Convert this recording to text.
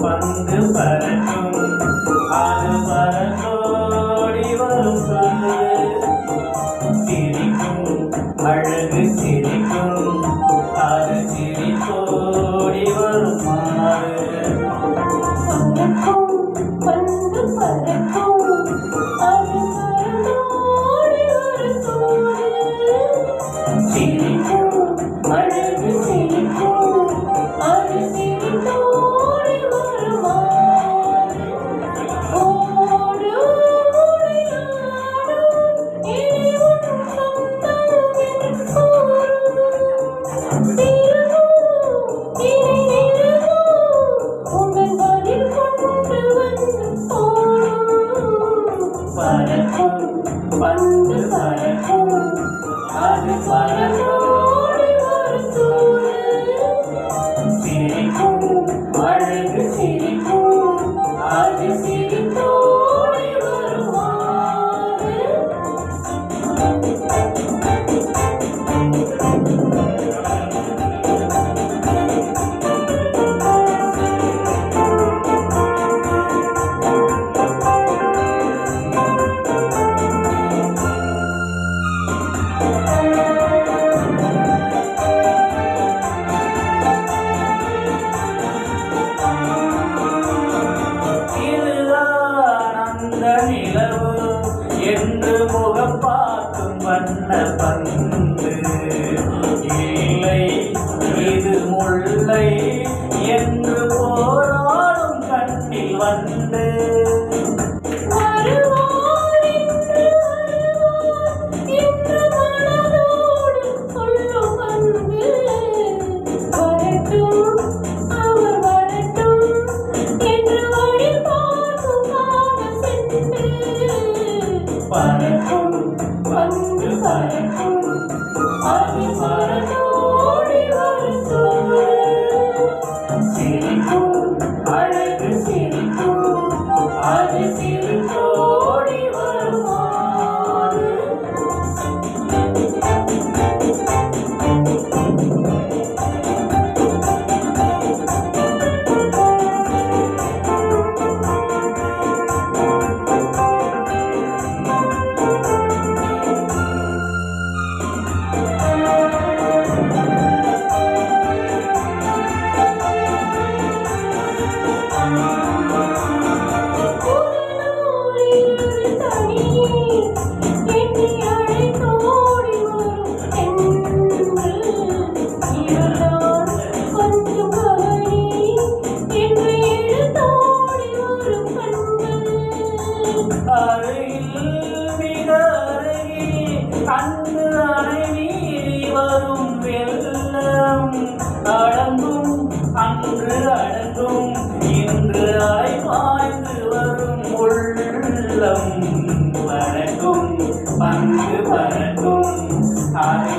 பந்து பறக்கும் அது பறந்தோடி வரும் சொல்லு சிரிக்கும் அழகு சிரிக்கும் அது சிரித்தோடி வரும் மாறு பந்து பறக்கும் அது பறந்தோடி வரும் சொல்லு சிரிக்கும் அழகு சிரிக்கும் அது சிரித்தோடி வரும் மாறு ஓடு ஓடியாடும் இனி உன் சொந்தம் என்று கூறும் தீரமும் இனி நிலவும் உங்கள் பதில் கொண்டு வந்து போடும் பறக்கும் பந்து பறக்கும் அது பறந்தோடி வரும் சொல்லு சிரிக்கும் அழகு சிரிக்கும் அது சிரித்தோடி வருமாறு இதுதான் அந்த நிலவு என்று முகம் பார்க்கும் வண்ண பந்து இல்லை இது முல்லை என்று போராடும் கண்ணில் வந்து வருவார் என்று மனதோடு சொல்லும் பந்து வரட்டும் அவர் வரட்டும் என்று வழி பார்க்கும் காலம் சென்று பறக்கும் பந்து பறக்கும் அது பறந்தோடி வரும் சொல்லு சிரிக்கும் அழகு சிரிக்கும் அது சிரித்தோடி வருமாறு அருகில் மிக அருகில் அன்று அணை மீறி வரும் வெள்ளம் அடங்கும் அன்று அடங்கும் இன்று அலை பாய்ந்து வரும் உள்ளம் பறக்கும் பங்கு பறக்கும் அதை